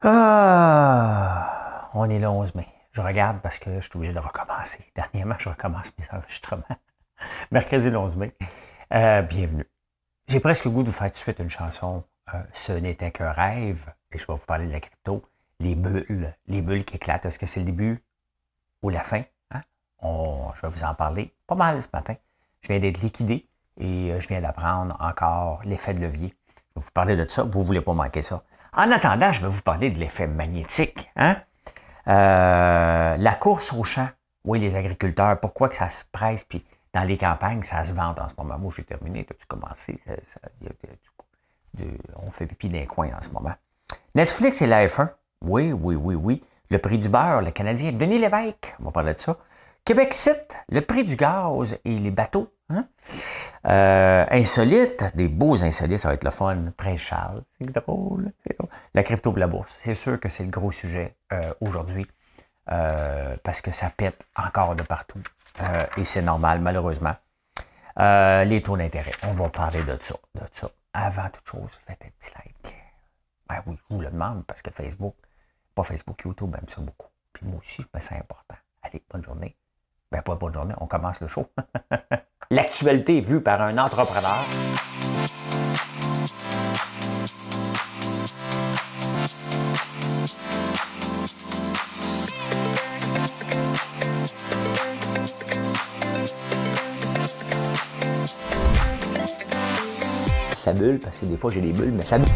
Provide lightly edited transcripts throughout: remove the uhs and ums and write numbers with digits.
On est le 11 mai. Je regarde parce que je suis obligé de recommencer. Dernièrement, je recommence mes enregistrements. Mercredi le 11 mai. Bienvenue. J'ai presque le goût de vous faire tout de suite une chanson. Ce n'était qu'un rêve. Et je vais vous parler de la crypto. Les bulles qui éclatent. Est-ce que c'est le début ou la fin? Hein? Je vais vous en parler pas mal ce matin. Je viens d'être liquidé et je viens d'apprendre encore l'effet de levier. Je vais vous parler de ça. Vous ne voulez pas manquer ça. En attendant, je vais vous parler de l'effet magnétique. Hein? La course au champ. Oui, les agriculteurs, pourquoi que ça se presse, puis dans les campagnes, ça se vante en ce moment. Moi, j'ai terminé. As-tu commencé? On fait pipi dans les coins en ce moment. Netflix et la F1. Oui. Le prix du beurre, le Canadien. Denis Lévesque, on va parler de ça. Québec Site, le prix du gaz et les bateaux. Hein? Insolite, des beaux insolites, ça va être le fun. Prince Charles, c'est drôle. La crypto de la bourse, c'est sûr que c'est le gros sujet aujourd'hui parce que ça pète encore de partout et c'est normal, malheureusement. Les taux d'intérêt, on va parler de ça. Avant toute chose, faites un petit like. Ben oui, je vous le demande parce que Facebook, pas Facebook, YouTube aime ça beaucoup. Puis moi aussi, je me sens important. Allez, bonne journée. Ben pas bonne journée, on commence le show. L'actualité vue par un entrepreneur. Ça bulle, parce que des fois j'ai des bulles, mais ça bulle.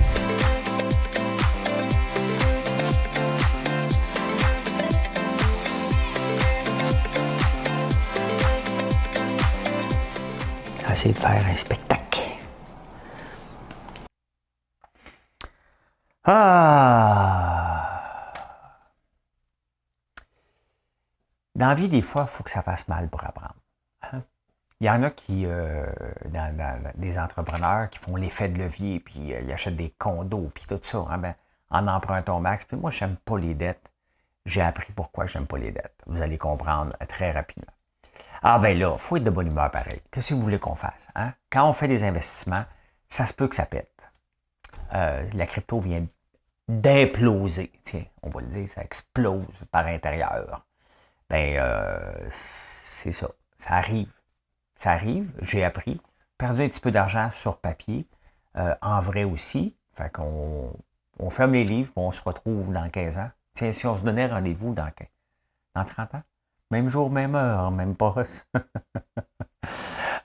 Essayer de faire un spectacle. Dans la vie, des fois, il faut que ça fasse mal pour apprendre. Hein? Il y en a qui, des entrepreneurs qui font l'effet de levier, puis ils achètent des condos, puis tout ça, hein, en empruntant au max. Puis moi, j'aime pas les dettes. J'ai appris pourquoi j'aime pas les dettes. Vous allez comprendre très rapidement. Ah ben là, il faut être de bonne humeur pareil. Qu'est-ce que vous voulez qu'on fasse? Hein? Quand on fait des investissements, ça se peut que ça pète. La crypto vient d'imploser. Tiens, on va le dire, ça explose par intérieur. C'est ça. Ça arrive, j'ai appris. Perdu un petit peu d'argent sur papier, en vrai aussi. Fait qu'on ferme les livres, on se retrouve dans 15 ans. Tiens, si on se donnait rendez-vous dans 30 ans? Même jour, même heure, même poste.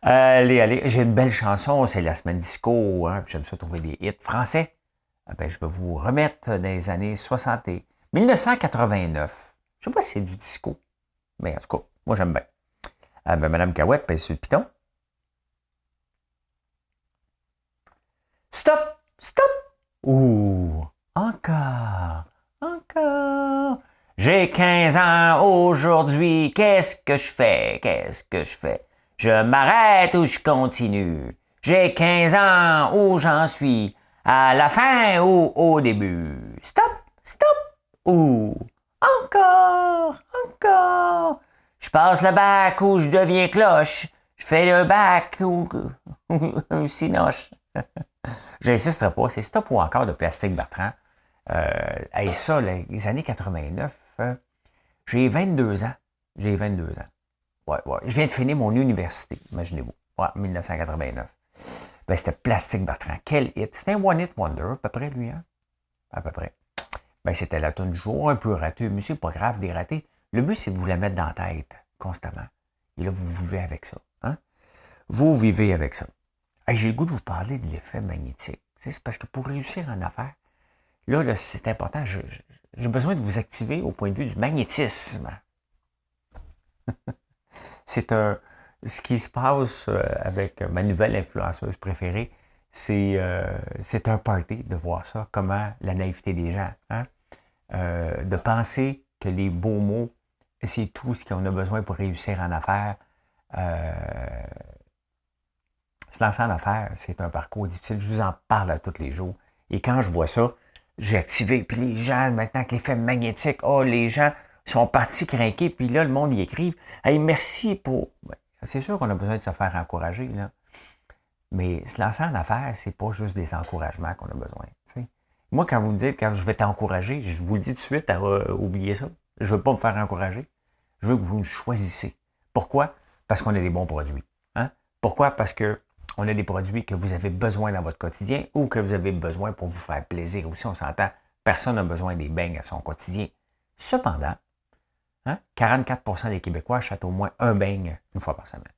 Allez, j'ai une belle chanson, c'est la semaine disco, hein, j'aime ça trouver des hits français. Je vais vous remettre dans les années 60 et 1989. Je sais pas si c'est du disco, mais en tout cas, moi j'aime bien. Madame Cahouette pèse sur le piton. Stop! Ouh! Encore! J'ai 15 ans aujourd'hui, qu'est-ce que je fais? Je m'arrête ou je continue? J'ai 15 ans, où j'en suis? À la fin ou au début? Stop! Ouh! Encore! Je passe le bac ou je deviens cloche? Je fais le bac ou un cinoche? J'insisterai pas, c'est Stop ou encore de Plastique Bertrand. Ça, les années 89, j'ai 22 ans. Ouais. Je viens de finir mon université, imaginez-vous. Ouais, 1989. C'était Plastique Bertrand. Quel hit. C'était un one-hit wonder, à peu près, lui, hein? À peu près. C'était la tune du jour, un peu ratée, mais c'est pas grave des ratés. Le but, c'est de vous la mettre dans la tête, constamment. Et là, vous vivez avec ça. Hein? Vous vivez avec ça. J'ai le goût de vous parler de l'effet magnétique. C'est parce que pour réussir en affaires, là c'est important, j'ai besoin de vous activer au point de vue du magnétisme. Ce qui se passe avec ma nouvelle influenceuse préférée, c'est un party de voir ça, comment la naïveté des gens, hein? De penser que les beaux mots, c'est tout ce qu'on a besoin pour réussir en affaires. Se lancer en affaires, c'est un parcours difficile. Je vous en parle à tous les jours. Et quand je vois ça, j'ai activé. Puis les gens, maintenant, avec l'effet magnétique, les gens sont partis craquer. Puis là, le monde y écrive. Hey, merci pour. C'est sûr qu'on a besoin de se faire encourager, là. Mais se lancer en affaires, c'est pas juste des encouragements qu'on a besoin. T'sais. Moi, quand vous me dites, quand je vais t'encourager, je vous le dis tout de suite, oubliez ça. Je ne veux pas me faire encourager. Je veux que vous nous choisissez. Pourquoi? Parce qu'on a des bons produits. Hein? Pourquoi? Parce que on a des produits que vous avez besoin dans votre quotidien ou que vous avez besoin pour vous faire plaisir. Aussi, on s'entend, personne n'a besoin des beignes à son quotidien. Cependant, 44% des Québécois achètent au moins un beigne une fois par semaine.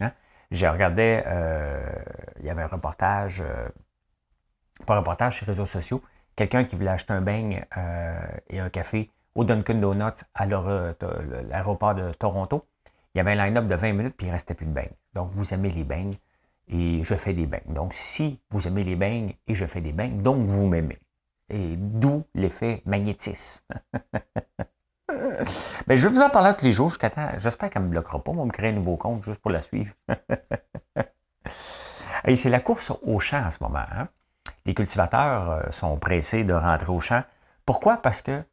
Hein? J'ai regardé, il y avait un reportage, pas un reportage sur les réseaux sociaux, quelqu'un qui voulait acheter un beigne et un café au Dunkin' Donuts à l'aéroport de Toronto. Il y avait un line-up de 20 minutes puis il ne restait plus de beignes. Donc, vous aimez les beignes et je fais des beignes. Donc, si vous aimez les beignes et je fais des beignes, donc vous m'aimez. Et d'où l'effet magnétisme. Mais je vais vous en parler tous les jours jusqu'à temps. J'espère qu'elle ne me bloquera pas. On va me créer un nouveau compte juste pour la suivre. Et c'est la course au champ en ce moment. Hein? Les cultivateurs sont pressés de rentrer au champ. Pourquoi? Parce qu'il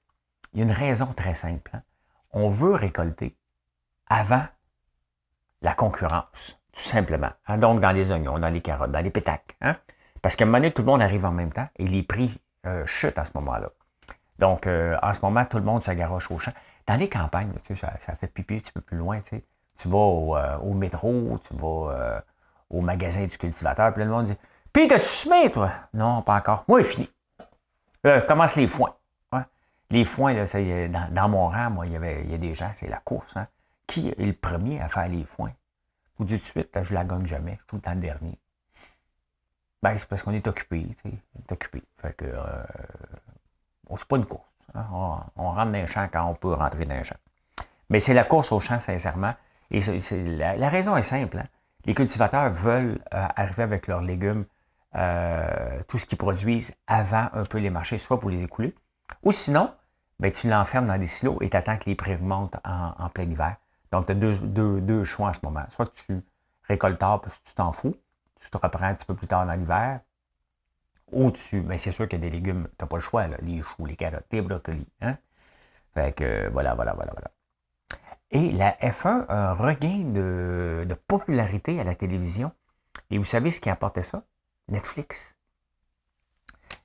y a une raison très simple. Hein? On veut récolter avant la concurrence, tout simplement. Hein? Donc, dans les oignons, dans les carottes, dans les pétacs. Hein? Parce qu'à un moment donné, tout le monde arrive en même temps et les prix chutent à ce moment-là. Donc, en ce moment, tout le monde se garoche au champ. Dans les campagnes, tu sais, ça fait pipi un petit peu plus loin. Tu sais. Tu vas au métro, tu vas au magasin du cultivateur, puis là, le monde dit « Puis, t'as-tu semé, toi? » Non, pas encore. Moi, il est fini. Commence les foins. Hein? Les foins, là, dans mon rang, moi, il y a des gens, c'est la course. Hein? Qui est le premier à faire les foins? Je vous dis tout de suite, là, je la gagne jamais. Je suis tout le temps le dernier. Ben, c'est parce qu'on est occupé. Tu sais, on est occupé. Fait que c'est pas une course. Hein? On rentre dans un champ quand on peut rentrer dans un champ. Mais c'est la course au champ, sincèrement. Et la raison est simple. Hein? Les cultivateurs veulent arriver avec leurs légumes, tout ce qu'ils produisent avant un peu les marchés, soit pour les écouler, ou sinon, ben, tu l'enfermes dans des silos et tu attends que les prix remontent en plein hiver. Donc, tu as deux choix en ce moment. Soit tu récoltes tard parce que tu t'en fous, tu te reprends un petit peu plus tard dans l'hiver, ou mais c'est sûr qu'il y a des légumes, tu n'as pas le choix, là, les choux, les carottes, les brocolis. Hein? Fait que voilà. Et la F1 a un regain de popularité à la télévision. Et vous savez ce qui a apporté ça? Netflix.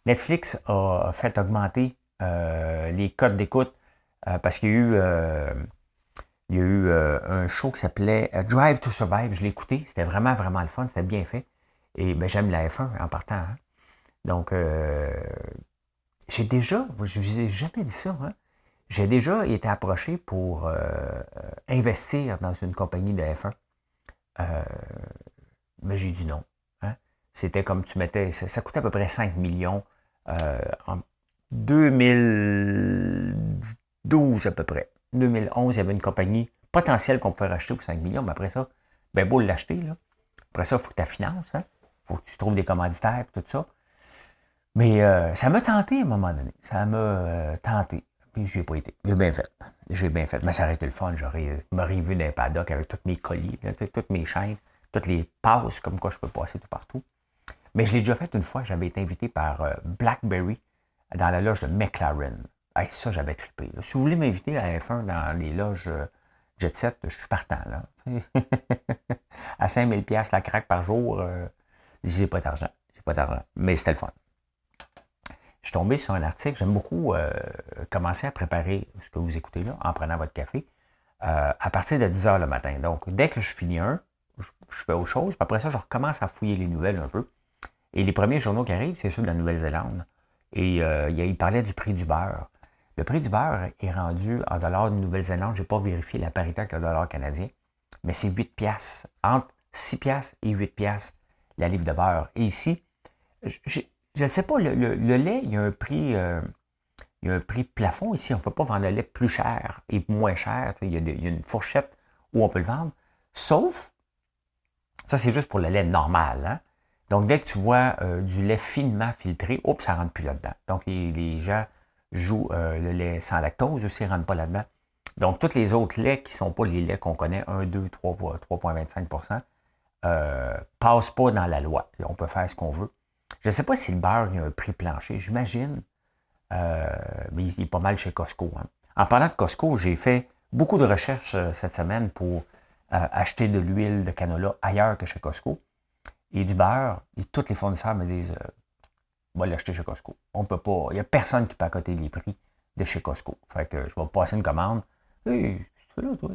Netflix a fait augmenter les codes d'écoute parce qu'il y a eu un show qui s'appelait Drive to Survive. Je l'ai écouté. C'était vraiment, vraiment le fun. C'était bien fait. Et ben, j'aime la F1 en partant. Hein? Donc, je vous ai jamais dit ça, hein? J'ai déjà été approché pour investir dans une compagnie de F1. Mais j'ai dit non. Hein? C'était comme tu mettais, ça coûtait à peu près 5 millions en 2012 à peu près. 2011, il y avait une compagnie potentielle qu'on pouvait racheter pour 5 millions, mais après ça, ben beau l'acheter, là. Après ça, il faut que tu la finances, hein? Il faut que tu trouves des commanditaires et tout ça. Mais ça m'a tenté à un moment donné. Ça m'a tenté. Puis je n'y ai pas été. J'ai bien fait. Mais ça aurait été le fun. M'aurais vu dans un paddock avec tous mes colis, là, toutes mes chaînes, toutes les passes, comme quoi je peux passer tout partout. Mais je l'ai déjà fait une fois. J'avais été invité par BlackBerry dans la loge de McLaren. Hey, ça, j'avais trippé. Là. Si vous voulez m'inviter à F1 dans les loges Jet Set, je suis partant. Là. À 5000 $ la craque par jour, j'ai pas d'argent. Mais c'était le fun. Je suis tombé sur un article. J'aime beaucoup commencer à préparer ce que vous écoutez là en prenant votre café à partir de 10 h le matin. Donc, dès que je finis je fais autre chose. Puis après ça, je recommence à fouiller les nouvelles un peu. Et les premiers journaux qui arrivent, c'est ceux de la Nouvelle-Zélande. Et il parlait du prix du beurre. Le prix du beurre est rendu en dollars de Nouvelle-Zélande. Je n'ai pas vérifié la parité avec le dollar canadien. Mais c'est 8 $. Entre 6 $ et 8 $ la livre de beurre. Et ici, je ne sais pas, le lait, il y a un prix plafond ici. On ne peut pas vendre le lait plus cher et moins cher. Il y a une fourchette où on peut le vendre. Sauf, ça c'est juste pour le lait normal. Hein? Donc, dès que tu vois du lait finement filtré, ça ne rentre plus là-dedans. Donc, les gens jouent le lait sans lactose aussi, ne rentre pas là-dedans. Donc, tous les autres laits qui ne sont pas les laits qu'on connaît, 1, 2, 3, 3,25 %, passent pas dans la loi. On peut faire ce qu'on veut. Je ne sais pas si le beurre il y a un prix plancher, j'imagine, mais il est pas mal chez Costco. Hein. En parlant de Costco, j'ai fait beaucoup de recherches cette semaine pour acheter de l'huile de canola ailleurs que chez Costco. Et du beurre, et tous les fournisseurs me disent va l'acheter chez Costco. On peut pas, il n'y a personne qui peut accoter les prix de chez Costco. Fait que je vais passer une commande. Hey, qu'est-ce que tu fais là, toi?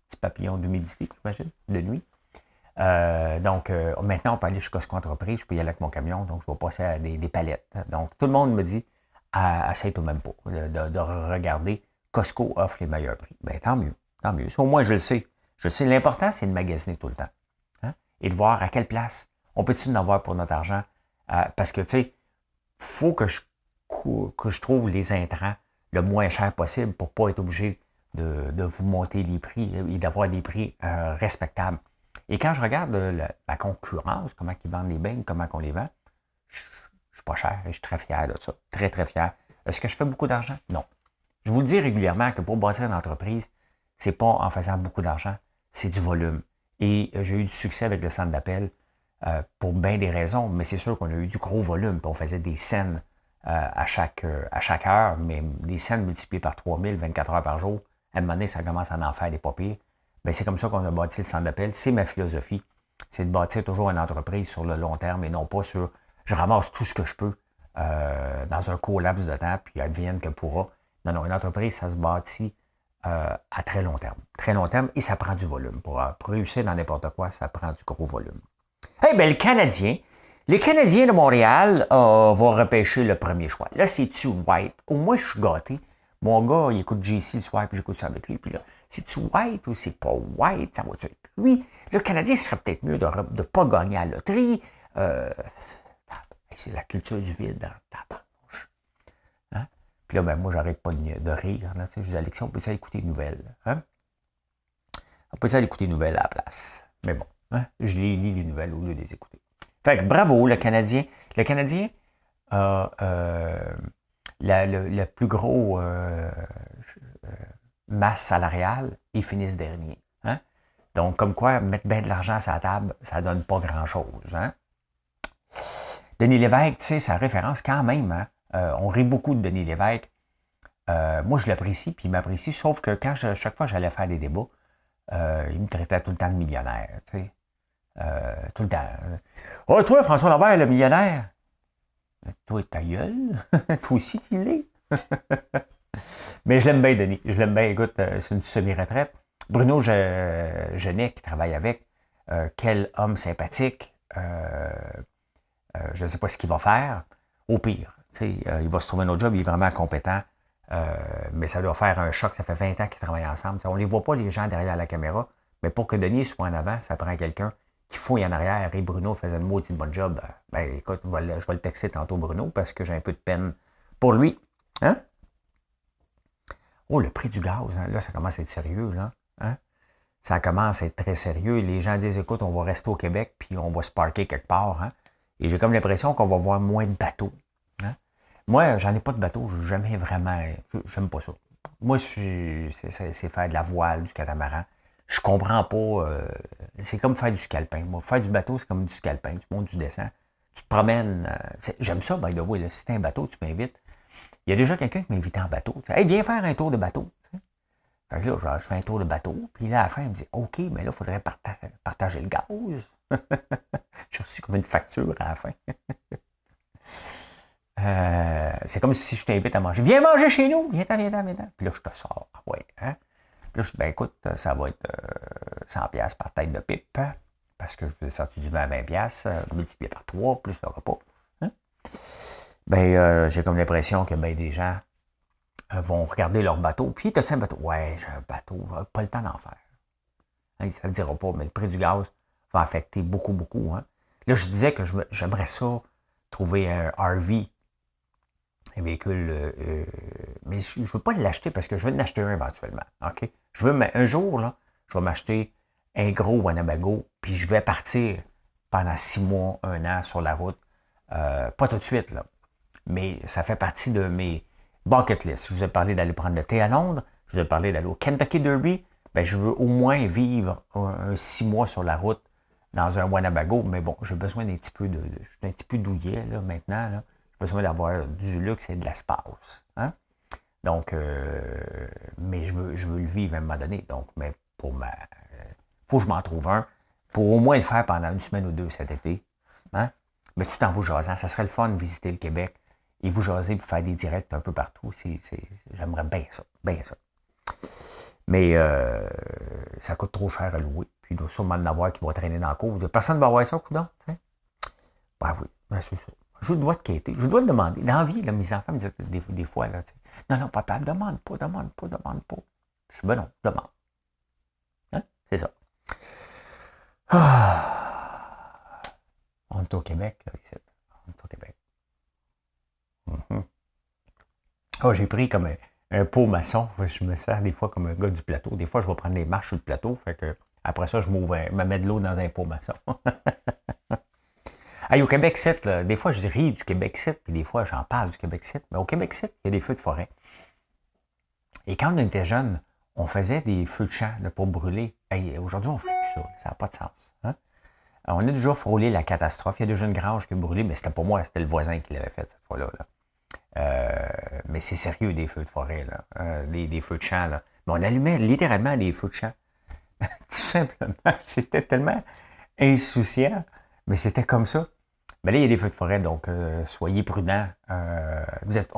Petit papillon d'humidité, j'imagine, de nuit. Donc, maintenant, on peut aller chez Costco Entreprise, je peux y aller avec mon camion, donc je vais passer à des palettes. Donc, tout le monde me dit, essaye tout même pas de regarder, Costco offre les meilleurs prix. Bien, tant mieux, tant mieux. Au moins, je le sais. Je le sais. L'important, c'est de magasiner tout le temps. Hein? Et de voir à quelle place on peut-tu en avoir pour notre argent. Parce que, tu sais, il faut que je trouve les intrants le moins cher possible pour ne pas être obligé de vous monter les prix et d'avoir des prix respectables. Et quand je regarde la concurrence, comment ils vendent les beignes, comment on les vend, je ne suis pas cher et je suis très fier de ça. Très, très fier. Est-ce que je fais beaucoup d'argent? Non. Je vous le dis régulièrement que pour bâtir une entreprise, c'est pas en faisant beaucoup d'argent, c'est du volume. Et j'ai eu du succès avec le centre d'appel pour bien des raisons, mais c'est sûr qu'on a eu du gros volume. Puis on faisait des scènes à chaque heure, mais des scènes multipliées par 3000, 24 heures par jour. À un moment donné, ça commence à en faire des pas pires. Bien, c'est comme ça qu'on a bâti le centre d'appel. C'est ma philosophie. C'est de bâtir toujours une entreprise sur le long terme et non pas sur je ramasse tout ce que je peux dans un court laps de temps, puis advienne que pourra. Non, non, une entreprise, ça se bâtit à très long terme. Très long terme, et ça prend du volume. Pour réussir dans n'importe quoi, ça prend du gros volume. Eh bien, les Canadiens de Montréal vont repêcher le premier choix. Là, c'est-tu White? Au moins, je suis gâté. Mon gars, il écoute JC le soir, puis j'écoute ça avec lui. Puis là, c'est-tu White ou c'est pas White? Ça va-tu être lui? Le Canadien serait peut-être mieux de ne pas gagner à la loterie. C'est la culture du vide dans ta bouche. Hein? Puis là, ben, moi, j'arrête pas de rire. Là, je dis, Alexis, on peut aller écouter les nouvelles. Hein? On peut aller écouter les nouvelles à la place. Mais bon, hein? Je lis les nouvelles au lieu de les écouter. Fait que bravo, le Canadien. Le Canadien a le plus gros masse salariale, ils finissent dernier. Hein? Donc, comme quoi, mettre bien de l'argent sur la table, ça ne donne pas grand-chose. Hein? Denis Lévesque, tu sais, sa référence quand même. Hein? On rit beaucoup de Denis Lévesque. Moi, je l'apprécie, puis il m'apprécie, sauf que chaque fois que j'allais faire des débats, il me traitait tout le temps de millionnaire. Tu sais? Tout le temps. Oh, toi, François Lambert, le millionnaire. Toi, ta gueule. Toi aussi, tu l'es. Mais je l'aime bien, Denis. Je l'aime bien. Écoute, c'est une semi-retraite. Bruno Genet, qui travaille avec, quel homme sympathique. Je ne sais pas ce qu'il va faire. Au pire, il va se trouver un autre job. Il est vraiment compétent. Mais ça doit faire un choc. Ça fait 20 ans qu'ils travaillent ensemble. On ne les voit pas, les gens, derrière la caméra. Mais pour que Denis soit en avant, ça prend quelqu'un qui fouille en arrière. Et Bruno faisait une maudite bonne job. Ben, écoute, je vais le texter tantôt, Bruno, parce que j'ai un peu de peine pour lui. Hein? Oh, le prix du gaz, hein? Là, ça commence à être sérieux, là. Hein? Ça commence à être très sérieux. Les gens disent, écoute, on va rester au Québec, puis on va se parker quelque part. Hein? Et j'ai comme l'impression qu'on va voir moins de bateaux. Hein? Moi, j'en ai pas de bateau. Je n'ai jamais vraiment... J'aime pas ça. Moi, c'est faire de la voile, du catamaran. Je comprends pas. C'est comme faire du scalpin. Moi, faire du bateau, c'est comme du scalpin. Tu montes, tu descends. Tu te promènes. J'aime ça, by the way. Là, si t'es un bateau, tu m'invites. Il y a déjà quelqu'un qui m'a invité en bateau. Hey, viens faire un tour de bateau. Fait que là, je fais un tour de bateau. Puis là, à la fin, il me dit, OK, mais là, il faudrait partager le gaz. J'ai reçu comme une facture à la fin. C'est comme si je t'invite à manger. Viens manger chez nous. Viens-t'en. Puis là, je te sors. Ouais, hein? Puis là, je dis, ben écoute, ça va être 100$ par tête de pipe. Hein? Parce que je vous ai sorti du vin à 20$, multiplié par 3, plus le repas. Hein? Ben, j'ai comme l'impression que ben, des gens vont regarder leur bateau. Puis, t'as-tu un bateau? Ouais, j'ai un bateau. Pas le temps d'en faire. Hein, ça ne le dira pas, mais le prix du gaz va affecter beaucoup, beaucoup. Hein? Là, je disais que j'aimerais ça trouver un RV, un véhicule, mais je ne veux pas l'acheter parce que je veux en acheter un éventuellement. OK? Un jour, là, je vais m'acheter un gros Winnebago, puis je vais partir pendant 6 mois, 1 an sur la route. Pas tout de suite, là. Mais ça fait partie de mes bucket list. Je vous ai parlé d'aller prendre le thé à Londres, je vous ai parlé d'aller au Kentucky Derby. Ben, je veux au moins vivre 6 mois sur la route dans un Winnebago, mais bon, j'ai besoin d'un petit peu je suis un petit peu douillet, là, maintenant, là. J'ai besoin d'avoir du luxe et de l'espace. Hein? Donc, mais je veux le vivre à un moment donné. Donc, mais faut que je m'en trouve un pour au moins le faire pendant 1 semaine ou 2 cet été. Hein? mais tout en vous jasant. Ça serait le fun de visiter le Québec et vous jaser pour faire des directs un peu partout. J'aimerais bien ça, bien ça. Mais ça coûte trop cher à louer. Puis il doit sûrement en avoir qui va traîner dans la cour. Personne ne va avoir ça, coudonc. Ben oui, ben c'est ça. Je dois te quitter. Je dois te demander. Dans la vie, là, mes enfants me disent des fois, là, non, non, papa, demande pas. Je suis ben non, demande. Hein? C'est ça. Ah. On est au Québec, là, ici. On est au Québec. Oh, j'ai pris comme un pot maçon. Je me sers des fois comme un gars du plateau. Des fois, je vais prendre des marches sur le plateau. Fait que après ça, je me mets de l'eau dans un pot maçon. Hey, au Québec 7, là, des fois, je ris du Québec 7, puis des fois, j'en parle du Québec 7. Mais au Québec 7, il y a des feux de forêt. Et quand on était jeunes, on faisait des feux de champ là, pour brûler. Hey, aujourd'hui, on ne ferait plus ça. Ça n'a pas de sens. Hein? Alors, on a déjà frôlé la catastrophe. Il y a déjà une grange qui a brûlé, mais c'était pas moi, c'était le voisin qui l'avait fait cette fois-là. Mais c'est sérieux, des feux de forêt, là. Des feux de champ. Là. Mais on allumait littéralement des feux de champ. Tout simplement. C'était tellement insouciant, mais c'était comme ça. Mais là, il y a des feux de forêt, donc soyez prudents.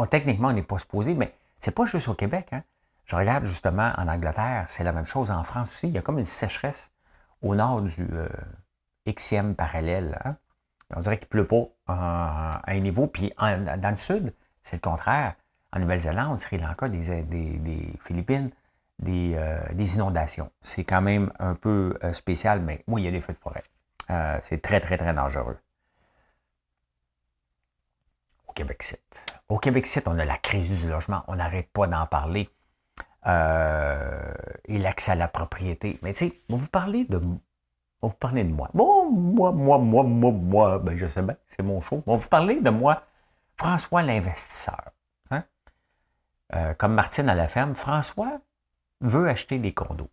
Techniquement, on n'est pas supposé, mais c'est pas juste au Québec. Hein. Je regarde justement en Angleterre, c'est la même chose. En France aussi, il y a comme une sécheresse au nord du Xème parallèle. Hein. On dirait qu'il ne pleut pas à un niveau. Puis dans le sud, c'est le contraire. En Nouvelle-Zélande, Sri Lanka, des Philippines, des inondations. C'est quand même un peu spécial, mais oui, il y a des feux de forêt. C'est très, très, très dangereux. Au Québec 7. Au Québec 7, on a la crise du logement. On n'arrête pas d'en parler. Et l'accès à la propriété. Mais tu sais, on va vous parler de moi. Bon, moi. Ben, je sais bien, c'est mon show. On va vous parler de moi, François l'investisseur. Hein? Comme Martine à la ferme, François veut acheter des condos.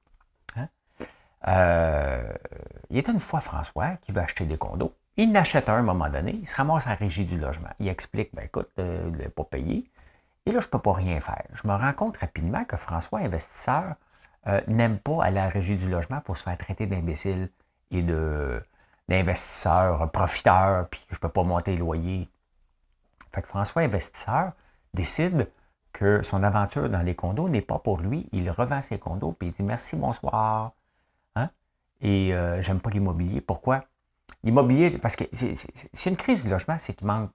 Hein? Il y a une fois François qui veut acheter des condos. Il n'achète un à un moment donné, il se ramasse à la régie du logement. Il explique, ben écoute, il ne pas payé. Et là, je ne peux pas rien faire. Je me rends compte rapidement que François, investisseur, n'aime pas aller à la régie du logement pour se faire traiter d'imbécile et d'investisseur, profiteur, puis que je ne peux pas monter les loyers. Fait que François, investisseur, décide que son aventure dans les condos n'est pas pour lui. Il revend ses condos, puis il dit merci, bonsoir. Hein? Et j'aime pas l'immobilier. Pourquoi? L'immobilier, parce que c'est une crise du logement, c'est qu'il manque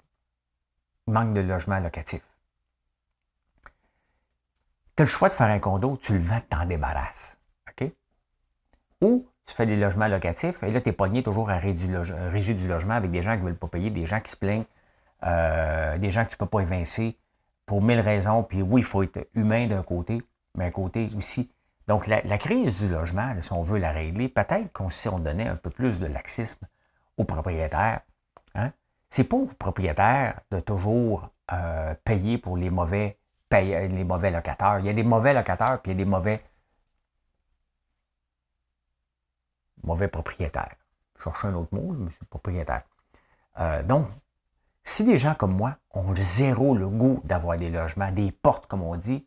de logement locatif. Tu as le choix de faire un condo, tu le vends, tu t'en débarrasses. OK? Ou tu fais des logements locatifs et là, tu es pogné toujours à régie du logement avec des gens qui ne veulent pas payer, des gens qui se plaignent, des gens que tu ne peux pas évincer pour 1000 raisons. Puis oui, il faut être humain d'un côté, mais un côté aussi. Donc, la crise du logement, là, si on veut la régler, peut-être qu'on si on donnait un peu plus de laxisme aux propriétaires. Hein? C'est pas aux propriétaires de toujours payer pour les mauvais locataires. Il y a des mauvais locataires, puis il y a des mauvais propriétaires. Je cherche un autre mot, mais c'est propriétaire. Donc, si des gens comme moi ont zéro le goût d'avoir des logements, des portes, comme on dit,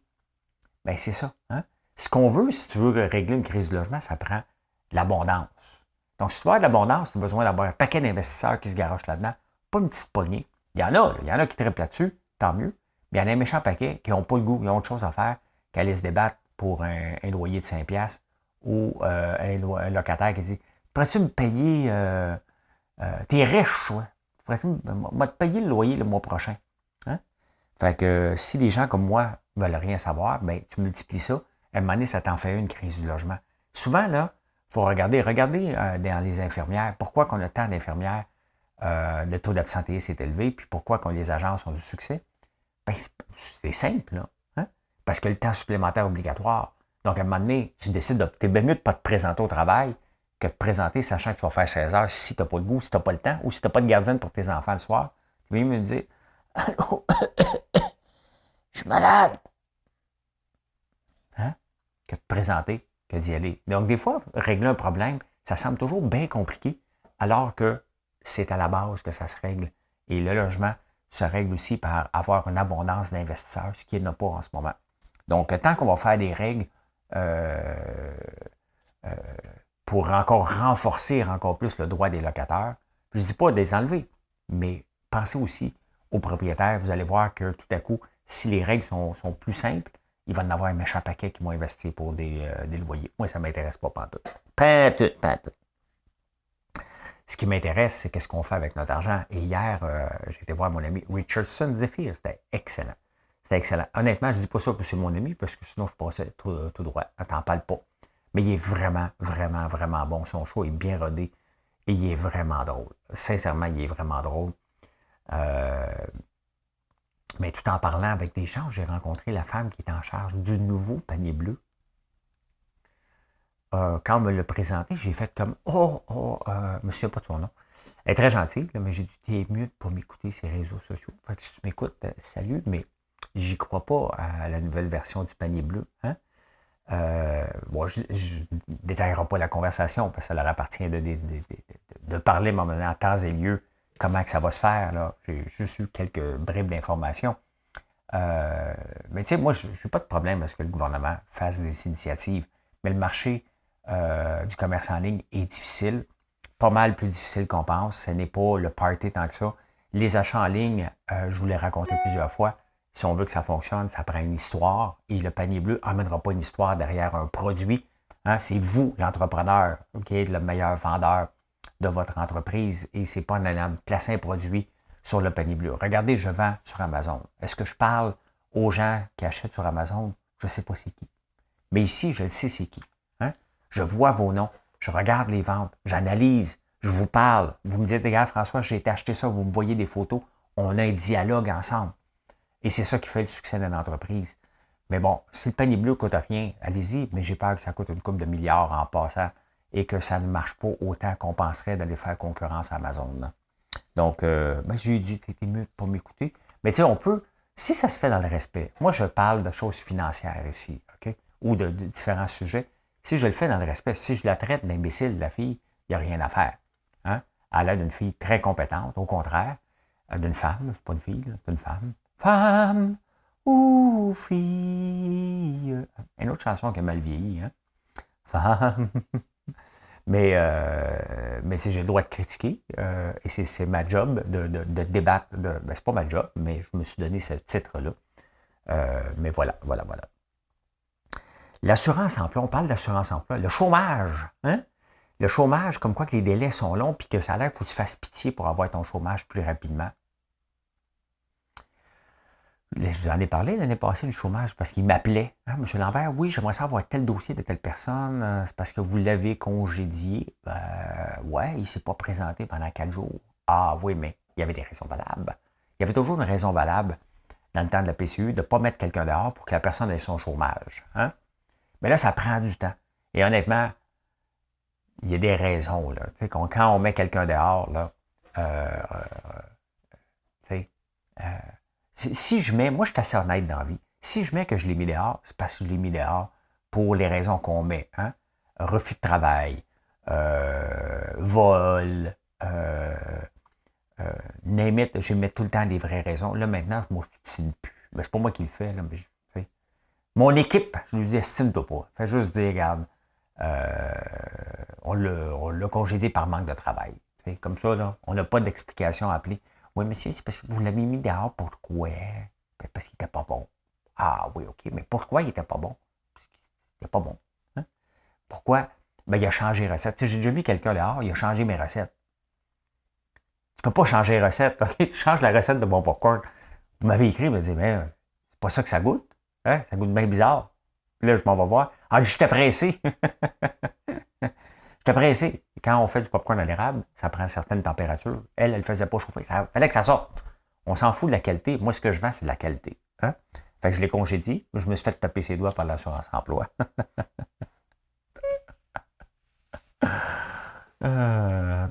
bien, c'est ça. Hein? Ce qu'on veut, si tu veux régler une crise de logement, ça prend de l'abondance. Donc, si tu veux avoir de l'abondance, tu as besoin d'avoir un paquet d'investisseurs qui se garochent là-dedans, pas une petite poignée. Il y en a qui trippent là-dessus, tant mieux. Mais il y en a un méchant paquet qui n'ont pas le goût, qui ont autre chose à faire qu'aller se débattre pour un loyer de 5$ ou un locataire qui dit pourrais-tu me payer t'es riche, toi. Pourrais-tu me payer le loyer le mois prochain? Hein? Fait que si les gens comme moi ne veulent rien savoir, ben tu multiplies ça. À un moment donné, ça t'en fait une crise du logement. Souvent, là, il faut regarder dans les infirmières, pourquoi qu'on a tant d'infirmières, le taux d'absentéisme est élevé, puis pourquoi qu'on les agences ont du succès. Ben, c'est simple, là. Hein? Parce que le temps supplémentaire obligatoire. Donc, à un moment donné, tu décides t'es bien mieux de ne pas te présenter au travail que de te présenter sachant que tu vas faire 16 heures si tu n'as pas de goût, si tu n'as pas le temps, ou si tu n'as pas de gardienne pour tes enfants le soir. Tu viens me dire allô, je suis malade. Hein? Que de te présenter, que d'y aller. Donc, des fois, régler un problème, ça semble toujours bien compliqué, alors que c'est à la base que ça se règle. Et le logement se règle aussi par avoir une abondance d'investisseurs, ce qu'il n'y en a pas en ce moment. Donc, tant qu'on va faire des règles pour encore renforcer encore plus le droit des locataires, je ne dis pas de les enlever, mais pensez aussi aux propriétaires. Vous allez voir que tout à coup, si les règles sont plus simples, il va en avoir un méchant paquet qui vont investir pour des loyers. Moi, ça ne m'intéresse pas pantoute. Pantoute, pantoute. Ce qui m'intéresse, c'est qu'est-ce qu'on fait avec notre argent. Et hier, j'ai été voir mon ami Richardson Zephyr. C'était excellent. C'était excellent. Honnêtement, je ne dis pas ça que c'est mon ami, parce que sinon, je passais tout droit. T'en parle pas. Mais il est vraiment, vraiment, vraiment bon. Son show est bien rodé. Et il est vraiment drôle. Sincèrement, il est vraiment drôle. Mais tout en parlant avec des gens, j'ai rencontré la femme qui est en charge du nouveau panier bleu. Quand on me l'a présenté, j'ai fait comme « Oh, je me souviens pas de son nom. » Elle est très gentille, là, mais j'ai dit « T'es mieux de pas m'écouter ces réseaux sociaux. » Fait que si tu m'écoutes, salut, mais j'y crois pas à la nouvelle version du panier bleu. Hein? Bon, je ne détaillerai pas la conversation parce que ça leur appartient de parler maintenant en temps et lieu comment que ça va se faire. Là. J'ai juste eu quelques bribes d'informations. Mais tu sais, moi, je n'ai pas de problème à ce que le gouvernement fasse des initiatives, mais le marché du commerce en ligne est difficile, pas mal plus difficile qu'on pense. Ce n'est pas le party tant que ça. Les achats en ligne, je vous l'ai raconté plusieurs fois, si on veut que ça fonctionne, ça prend une histoire et le panier bleu n'emmènera pas une histoire derrière un produit. Hein? C'est vous, l'entrepreneur, qui êtes le meilleur vendeur de votre entreprise et ce n'est pas en allant placer un produit sur le panier bleu. Regardez, je vends sur Amazon. Est-ce que je parle aux gens qui achètent sur Amazon? Je ne sais pas c'est qui. Mais ici, je le sais c'est qui. Hein? Je vois vos noms, je regarde les ventes, j'analyse, je vous parle. Vous me dites, regarde François, j'ai été acheter ça, vous me voyez des photos. On a un dialogue ensemble. Et c'est ça qui fait le succès d'une entreprise. Mais bon, si le panier bleu ne coûte rien, allez-y, mais j'ai peur que ça coûte une couple de milliards en passant et que ça ne marche pas autant qu'on penserait d'aller faire concurrence à Amazon. Là. Donc, j'ai dit, t'étais mieux de ne pas m'écouter. Mais tu sais, on peut, si ça se fait dans le respect, moi je parle de choses financières ici, OK? Ou de différents sujets. Si je le fais dans le respect, si je la traite d'imbécile, la fille, il n'y a rien à faire. Hein? Elle a d'une fille très compétente, au contraire, d'une femme, c'est pas une fille, c'est une femme. Femme ou fille. Une autre chanson qui a mal vieilli, hein? Femme. Mais j'ai le droit de critiquer et c'est ma job de débattre. C'est pas ma job, mais je me suis donné ce titre-là. Mais voilà. L'assurance-emploi, on parle d'assurance-emploi. Le chômage, hein? Le chômage, comme quoi que les délais sont longs puis que ça a l'air qu'il faut que tu fasses pitié pour avoir ton chômage plus rapidement. Je vous en ai parlé l'année passée du chômage parce qu'il m'appelait. Hein, M. Lambert, oui, j'aimerais savoir tel dossier de telle personne. C'est parce que vous l'avez congédié. Ouais, il ne s'est pas présenté pendant 4 jours. Ah oui, mais il y avait des raisons valables. Il y avait toujours une raison valable dans le temps de la PCU de ne pas mettre quelqu'un dehors pour que la personne ait son chômage. Hein? Mais là, ça prend du temps. Et honnêtement, il y a des raisons. Là. Quand on met quelqu'un dehors, là, si je mets, moi je suis assez honnête dans la vie, si je mets que je l'ai mis dehors, c'est parce que je l'ai mis dehors pour les raisons qu'on met. Hein? Refus de travail, vol, name it, je mets tout le temps des vraies raisons. Là maintenant, je ne m'obstine plus. Ben, c'est pas moi qui le fais. Là, mais mon équipe, je lui dis, estime-toi pas. Fais juste dire, regarde, on l'a congédié par manque de travail. T'sais, comme ça, là, on n'a pas d'explication à appeler. Oui, monsieur, c'est parce que vous l'avez mis dehors. Pourquoi? Ben, parce qu'il n'était pas bon. Ah oui, OK, mais pourquoi il n'était pas bon? Parce qu'il n'était pas bon. Hein? Pourquoi? Ben, il a changé les recettes. J'ai déjà mis quelqu'un dehors, il a changé mes recettes. Tu ne peux pas changer les recettes. OK? Tu changes la recette de mon popcorn. Vous m'avez écrit, vous m'avez dit, mais c'est pas ça que ça goûte. Hein? Ça goûte bien bizarre. Puis là, je m'en vais voir. Ah, j'étais pressé. J'étais pressé. Quand on fait du popcorn à l'érable, ça prend certaines températures. Elle ne faisait pas chauffer. Ça fallait que ça sorte. On s'en fout de la qualité. Moi, ce que je vends, c'est de la qualité. Hein? Fait que je l'ai congédié. Je me suis fait taper ses doigts par l'assurance-emploi.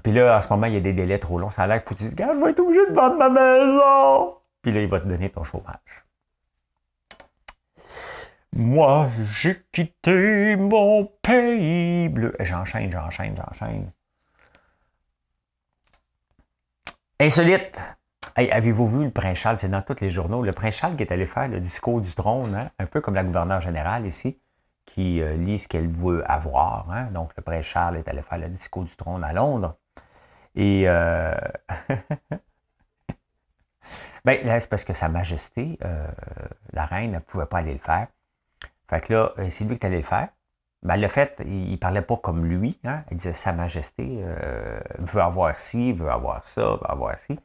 Puis là, en ce moment, il y a des délais trop longs. Ça a l'air qu'il faut que tu dises, je vais être obligé de vendre ma maison. Puis là, il va te donner ton chômage. Moi, j'ai quitté mon pays bleu. J'enchaîne. Insolite. Hey, avez-vous vu le prince Charles? C'est dans tous les journaux. Le prince Charles qui est allé faire le discours du trône, hein? Un peu comme la gouverneure générale ici, qui lit ce qu'elle veut avoir. Hein? Donc, le prince Charles est allé faire le discours du trône à Londres. Et Ben, là, c'est parce que Sa Majesté, la reine, ne pouvait pas aller le faire. Fait que là, c'est lui qui est allé le faire. Ben, le fait, il ne parlait pas comme lui. Hein? Il disait Sa Majesté veut avoir ci, veut avoir ça, veut avoir ci.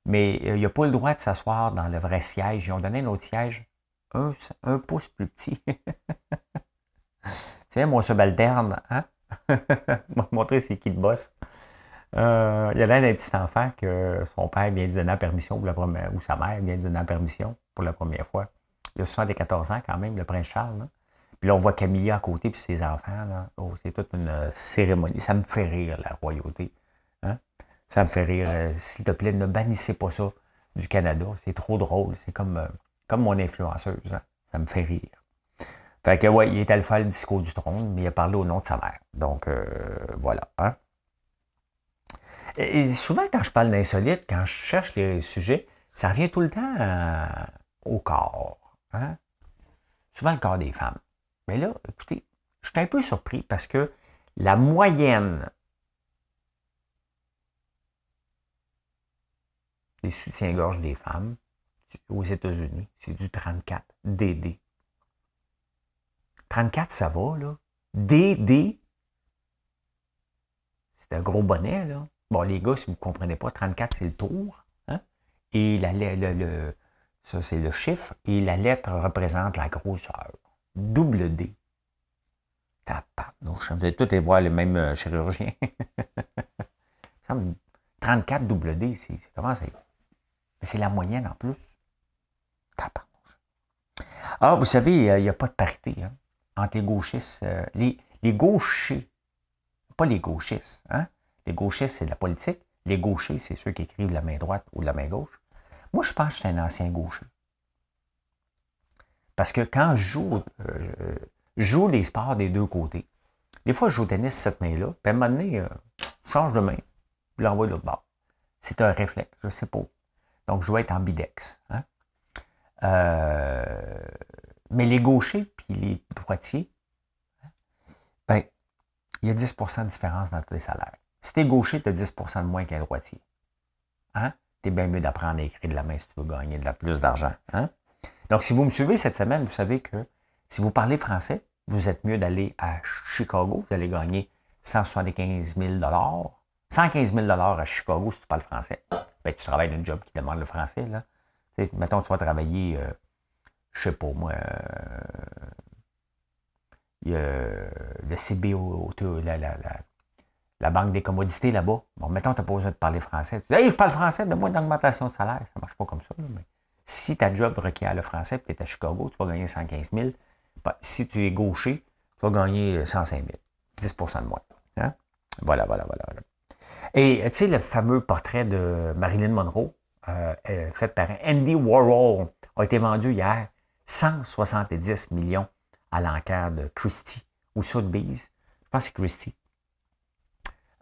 Mais il n'a pas le droit de s'asseoir dans le vrai siège. Ils ont donné un autre siège, un pouce plus petit. Tiens, mon subalterne, hein? M'a montrer c'est qui le boss. Il y a l'air d'un petit enfant que son père vient de donner la permission pour la première, ou sa mère vient de donner la permission pour la première fois. Il a 74 ans quand même, le prince Charles. Là. Puis là, on voit Camilla à côté, puis ses enfants. Là. Oh, c'est toute une cérémonie. Ça me fait rire, la royauté. Hein? Ça me fait rire. S'il te plaît, ne bannissez pas ça du Canada. C'est trop drôle. C'est comme mon influenceuse. Hein? Ça me fait rire. Fait que, ouais, il est allé faire le discours du trône, mais il a parlé au nom de sa mère. Donc, voilà. Hein? Et souvent, quand je parle d'insolite, quand je cherche les sujets, ça revient tout le temps au corps. Hein? Souvent, le corps des femmes. Mais là, écoutez, je suis un peu surpris parce que la moyenne des soutiens-gorge des femmes aux États-Unis, c'est du 34 DD. 34, ça va, là. DD, c'est un gros bonnet, là. Bon, les gars, si vous ne comprenez pas, 34, c'est le tour. Hein? Et ça, c'est le chiffre. Et la lettre représente la grosseur. Double D. Tabarnouche. Vous allez tous les voir le même chirurgien. 34 double D, c'est comment ça? Mais c'est la moyenne en plus. Tabarnouche. Ah, vous savez, il n'y a pas de parité hein, entre les gauchistes. Les gauchers, pas les gauchistes. Hein? Les gauchistes, c'est la politique. Les gauchers, c'est ceux qui écrivent de la main droite ou de la main gauche. Moi, je pense que je suis un ancien gaucher. Parce que quand je joue les sports des deux côtés, des fois, je joue au tennis cette main-là, puis à un moment donné, je change de main, je l'envoie de l'autre bord. C'est un réflexe, je ne sais pas. Donc, je vais être ambidex. Hein? Mais les gauchers puis les droitiers, ben, il y a 10 de différence dans tous les salaires. Si tu es gaucher, tu as 10 de moins qu'un droitier. Hein? Tu es bien mieux d'apprendre à écrire de la main si tu veux gagner plus d'argent. Hein? Donc, si vous me suivez cette semaine, vous savez que si vous parlez français, vous êtes mieux d'aller à Chicago. Vous allez gagner 175 000 115 000 à Chicago si tu parles français. Ben, tu travailles dans un job qui demande le français. Là. Mettons, tu vas travailler, je sais pas moi, le CBO, la banque des commodités là-bas. Bon, mettons, tu n'as pas besoin de parler français. Tu dis, hey, je parle français, donne-moi une augmentation de salaire. Ça ne marche pas comme ça. Là, mais si ta job requiert le français et tu es à Chicago, tu vas gagner 115 000. Ben, si tu es gaucher, tu vas gagner 105 000. 10 de moins. Hein? Voilà. Et tu sais, le fameux portrait de Marilyn Monroe, fait par Andy Warhol, a été vendu hier 170 millions à l'enquête de Christie ou Sotheby's. Je pense que c'est Christie.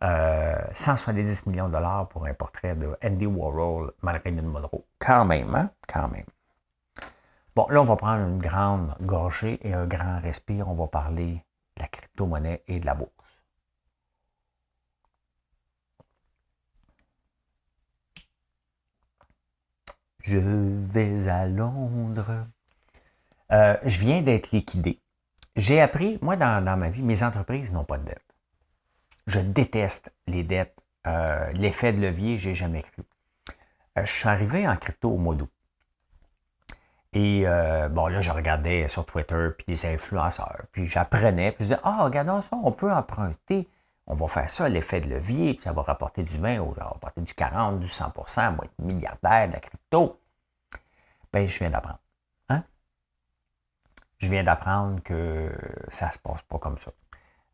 170 millions de dollars pour un portrait de Andy Warhol, Marilyn Monroe. Quand même, hein? Quand même. Bon, là, on va prendre une grande gorgée et un grand respire. On va parler de la crypto-monnaie et de la bourse. Je vais à Londres. Je viens d'être liquidé. J'ai appris, moi, dans ma vie, mes entreprises n'ont pas de dette. Je déteste les dettes. L'effet de levier, j'ai jamais cru. Je suis arrivé en crypto au mois d'août. Et bon, là, je regardais sur Twitter, puis les influenceurs, puis j'apprenais, puis je disais, regardons ça, on peut emprunter. On va faire ça, l'effet de levier, puis ça va rapporter du 20, ou ça va rapporter du 40, du 100%, moi, être milliardaire de la crypto. Ben, je viens d'apprendre. Hein? Je viens d'apprendre que ça se passe pas comme ça.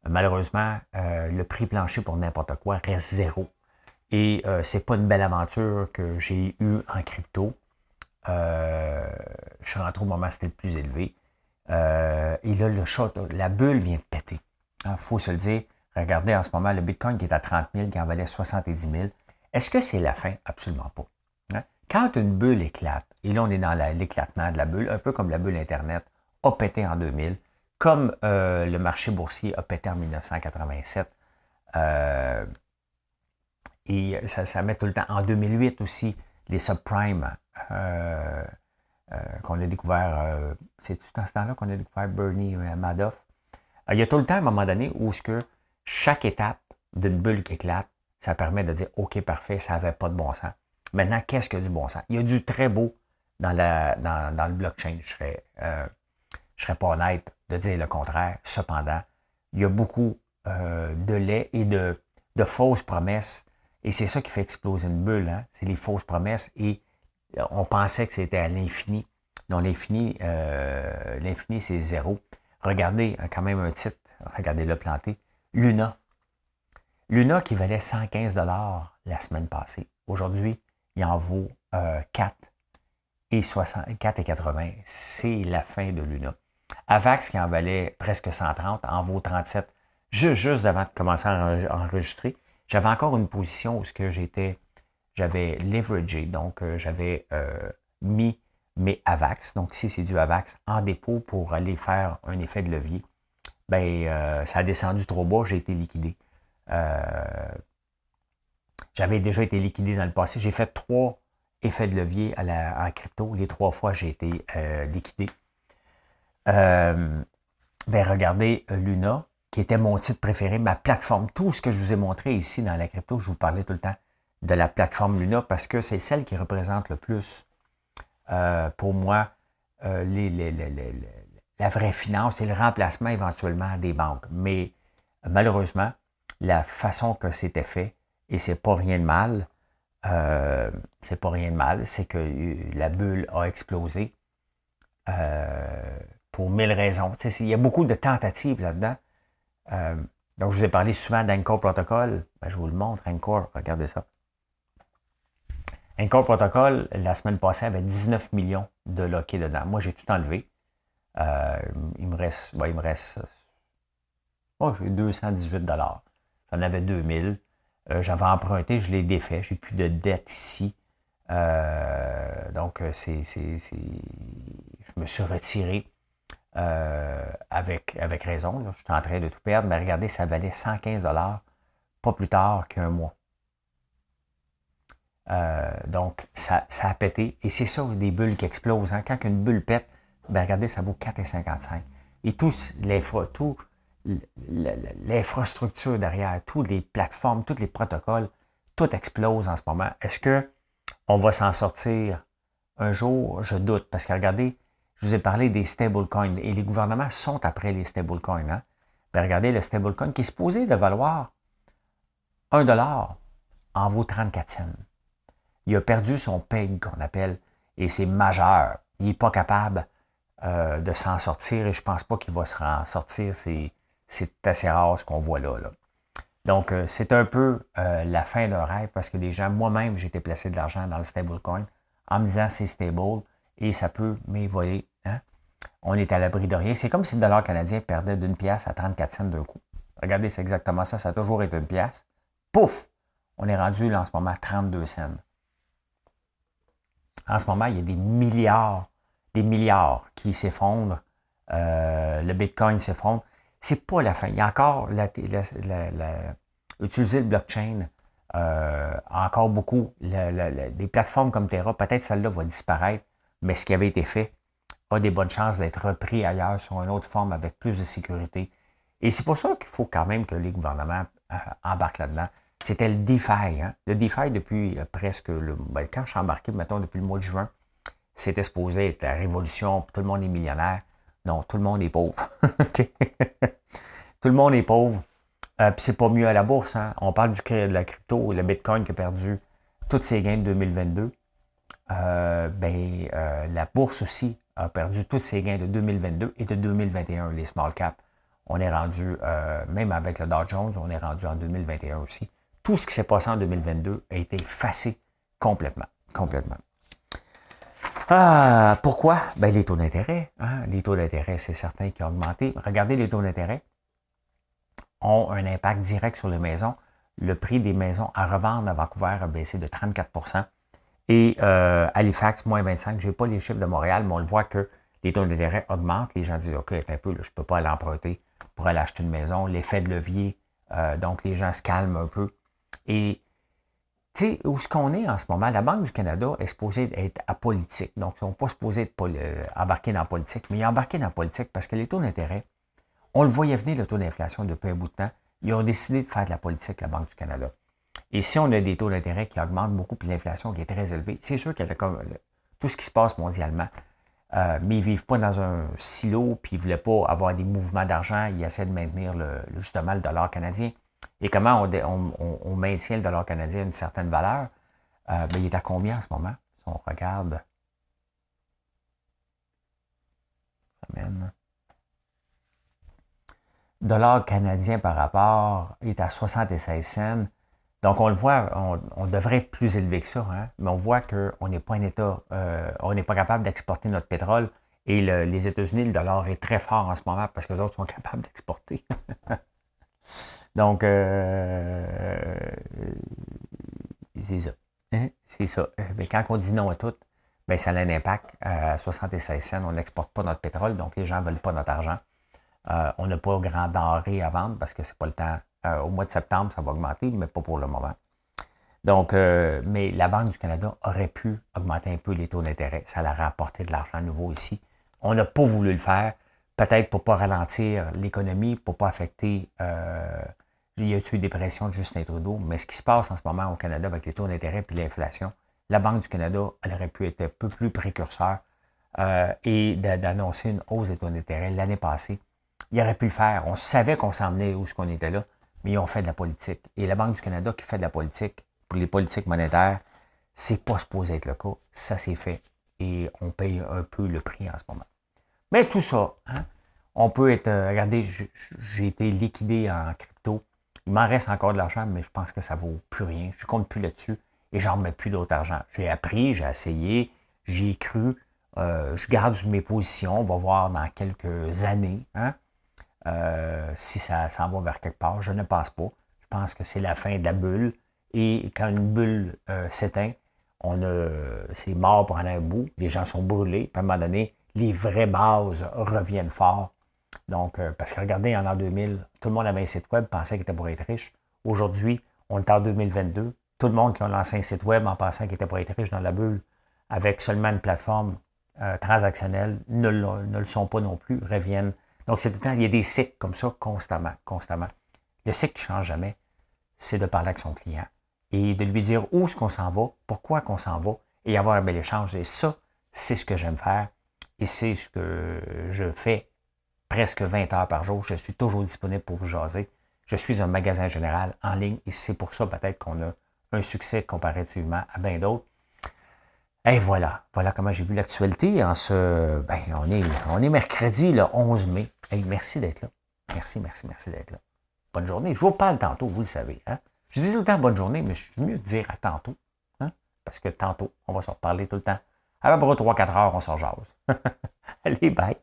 Malheureusement, le prix plancher pour n'importe quoi reste zéro. Et c'est pas une belle aventure que j'ai eue en crypto. Je suis rentré au moment où c'était le plus élevé. Et là, la bulle vient de péter. Il faut se le dire. Regardez en ce moment le Bitcoin qui est à 30 000, qui en valait 70 000. Est-ce que c'est la fin? Absolument pas. Hein? Quand une bulle éclate, et là on est dans l'éclatement de la bulle, un peu comme la bulle Internet a pété en 2000, comme le marché boursier a pété en 1987, et ça met tout le temps. En 2008 aussi, les subprimes qu'on a découvert, c'est dans ce temps-là qu'on a découvert Bernie Madoff. Il y a tout le temps, à un moment donné, où ce que chaque étape d'une bulle qui éclate, ça permet de dire, OK, parfait, ça n'avait pas de bon sens. Maintenant, qu'est-ce que du bon sens? Il y a du très beau dans le blockchain. Je serais pas honnête de dire le contraire. Cependant, il y a beaucoup de lait et de fausses promesses. Et c'est ça qui fait exploser une bulle. Hein? C'est les fausses promesses. Et on pensait que c'était à l'infini. Non, l'infini, c'est zéro. Regardez quand même un titre. Regardez-le planté. Luna. Luna qui valait 115 $ la semaine passée. Aujourd'hui, il en vaut 4,80. C'est la fin de Luna. Avax, qui en valait presque 130, en vaut 37. Juste avant de commencer à enregistrer, j'avais encore une position où j'avais leveragé, donc j'avais mis mes Avax, donc si c'est du Avax, en dépôt pour aller faire un effet de levier. Ça a descendu trop bas, j'ai été liquidé. J'avais déjà été liquidé dans le passé. J'ai fait 3 effets de levier en crypto. Les 3 fois, j'ai été liquidé. Regardez Luna, qui était mon titre préféré, ma plateforme. Tout ce que je vous ai montré ici dans la crypto, je vous parlais tout le temps de la plateforme Luna parce que c'est celle qui représente le plus, pour moi, la vraie finance et le remplacement éventuellement des banques. Mais malheureusement, la façon que c'était fait, et c'est pas rien de mal, c'est que la bulle a explosé pour 1000 raisons. Il y a beaucoup de tentatives là-dedans. Donc, je vous ai parlé souvent d'Anchor Protocol. Je vous le montre, Anchor, regardez ça. Anchor Protocol, la semaine passée, avait 19 millions de lockés dedans. Moi, j'ai tout enlevé. Il me reste j'ai 218 $. J'en avais 2000. J'avais emprunté, je l'ai défait. J'ai plus de dette ici. Donc, je me suis retiré avec raison. Là. Je suis en train de tout perdre. Mais regardez, ça valait 115 $, pas plus tard qu'un mois. Donc, ça a pété. Et c'est ça, des bulles qui explosent. Hein. Quand une bulle pète, regardez, ça vaut 4,55. Et tout l'infrastructure derrière, toutes les plateformes, tous les protocoles, tout explose en ce moment. Est-ce qu'on va s'en sortir un jour? Je doute. Parce que regardez, je vous ai parlé des stablecoins. Et les gouvernements sont après les stablecoins. Hein? Regardez, le stablecoin qui est supposé de valoir 1 $ en vaut 34 cents. Il a perdu son PEG, qu'on appelle, et c'est majeur. Il n'est pas capable de s'en sortir et je ne pense pas qu'il va s'en sortir. C'est assez rare ce qu'on voit là. Donc, c'est un peu la fin d'un rêve parce que les gens, moi-même, j'ai été placé de l'argent dans le stablecoin en me disant c'est stable et ça peut m'évoler. Hein? On est à l'abri de rien. C'est comme si le dollar canadien perdait d'une pièce à 34 cents d'un coup. Regardez, c'est exactement ça. Ça a toujours été une pièce. Pouf! On est rendu là en ce moment à 32 cents. En ce moment, il y a des milliards qui s'effondrent. Le Bitcoin s'effondre. C'est pas la fin. Il y a encore utiliser le blockchain, encore beaucoup. Des plateformes comme Terra, peut-être celle-là va disparaître, mais ce qui avait été fait a des bonnes chances d'être repris ailleurs sur une autre forme avec plus de sécurité. Et c'est pour ça qu'il faut quand même que les gouvernements embarquent là-dedans. C'était le DeFi. Hein? Le DeFi, depuis presque quand je suis embarqué, mettons, depuis le mois de juin, c'était supposé être la révolution, tout le monde est millionnaire. Non, tout le monde est pauvre. Okay? Tout le monde est pauvre. Puis c'est pas mieux à la bourse. Hein? On parle de la crypto, le Bitcoin qui a perdu toutes ses gains de 2022. La bourse aussi a perdu tous ses gains de 2022 et de 2021, les small caps. On est rendu, même avec le Dow Jones, on est rendu en 2021 aussi. Tout ce qui s'est passé en 2022 a été effacé complètement. Pourquoi? Les taux d'intérêt. Hein? Les taux d'intérêt, c'est certain qui ont augmenté. Regardez, les taux d'intérêt ont un impact direct sur les maisons. Le prix des maisons à revendre à Vancouver a baissé de 34 %. Et Halifax, moins 25. Je n'ai pas les chiffres de Montréal, mais on le voit que les taux d'intérêt augmentent. Les gens disent, OK, un peu, là, je ne peux pas aller emprunter pour aller acheter une maison. L'effet de levier, donc les gens se calment un peu. Et tu sais, où ce qu'on est en ce moment, la Banque du Canada est supposée être apolitique. Donc, ils ne sont pas supposés être embarqués dans la politique, mais ils ont embarqué dans la politique parce que les taux d'intérêt, on le voyait venir, le taux d'inflation, depuis un bout de temps. Ils ont décidé de faire de la politique, la Banque du Canada. Et si on a des taux d'intérêt qui augmentent beaucoup, puis l'inflation qui est très élevée, c'est sûr qu'il y a tout ce qui se passe mondialement. Mais ils ne vivent pas dans un silo, puis ils ne voulaient pas avoir des mouvements d'argent. Ils essaient de maintenir justement le dollar canadien. Et comment on maintient le dollar canadien à une certaine valeur? Il est à combien en ce moment? Si on regarde. Dollar canadien par rapport est à 76 cents. Donc, on le voit, on devrait être plus élevé que ça, hein? Mais on voit qu'on n'est pas un État, on n'est pas capable d'exporter notre pétrole. Et les États-Unis, le dollar est très fort en ce moment parce que les autres sont capables d'exporter. Donc, c'est ça. Hein? C'est ça. Mais quand on dit non à tout, bien, ça a un impact. À 76 cents, on n'exporte pas notre pétrole, donc les gens ne veulent pas notre argent. On n'a pas grand denrée à vendre parce que c'est pas le temps. Au mois de septembre, ça va augmenter, mais pas pour le moment. Donc, mais la Banque du Canada aurait pu augmenter un peu les taux d'intérêt. Ça leur a apporté de l'argent nouveau ici. On n'a pas voulu le faire, peut-être pour ne pas ralentir l'économie, pour ne pas affecter... il y a eu des pressions de Justin Trudeau, mais ce qui se passe en ce moment au Canada avec les taux d'intérêt et l'inflation, la Banque du Canada, elle aurait pu être un peu plus précurseur et d'annoncer une hausse des taux d'intérêt l'année passée. Il aurait pu le faire. On savait qu'on s'en venait où ce qu'on était là, mais ils ont fait de la politique. Et la Banque du Canada qui fait de la politique, pour les politiques monétaires, c'est pas supposé être le cas. Ça s'est fait. Et on paye un peu le prix en ce moment. Mais tout ça, hein, on peut être... regardez, j'ai été liquidé en crypto. Il m'en reste encore de l'argent, mais je pense que ça ne vaut plus rien. Je ne compte plus là-dessus et j'en remets plus d'autre argent. J'ai appris, j'ai essayé, j'y ai cru. Je garde mes positions. On va voir dans quelques années hein, si ça s'en va vers quelque part. Je ne pense pas. Je pense que c'est la fin de la bulle. Et quand une bulle s'éteint, c'est mort pour un bout. Les gens sont brûlés. Puis à un moment donné, les vraies bases reviennent fort. Donc, parce que regardez, en l'an 2000, tout le monde avait un site web, pensait qu'il était pour être riche. Aujourd'hui, on est en 2022. Tout le monde qui a lancé un site web en pensant qu'il était pour être riche dans la bulle, avec seulement une plateforme transactionnelle, ne le sont pas non plus, reviennent. Donc, il y a des cycles comme ça constamment. Le cycle qui ne change jamais, c'est de parler avec son client et de lui dire où est-ce qu'on s'en va, pourquoi qu'on s'en va, et avoir un bel échange. Et ça, c'est ce que j'aime faire et c'est ce que je fais presque 20 heures par jour. Je suis toujours disponible pour vous jaser. Je suis un magasin général en ligne et c'est pour ça peut-être qu'on a un succès comparativement à bien d'autres. Et voilà comment j'ai vu l'actualité en on est mercredi le 11 mai. Hey, merci d'être là. Merci d'être là. Bonne journée. Je vous parle tantôt, vous le savez. Hein? Je dis tout le temps bonne journée, mais je suis mieux de dire à tantôt. Hein? Parce que tantôt, on va se reparler tout le temps. À peu près 3-4 heures, on s'en jase. Allez, bye.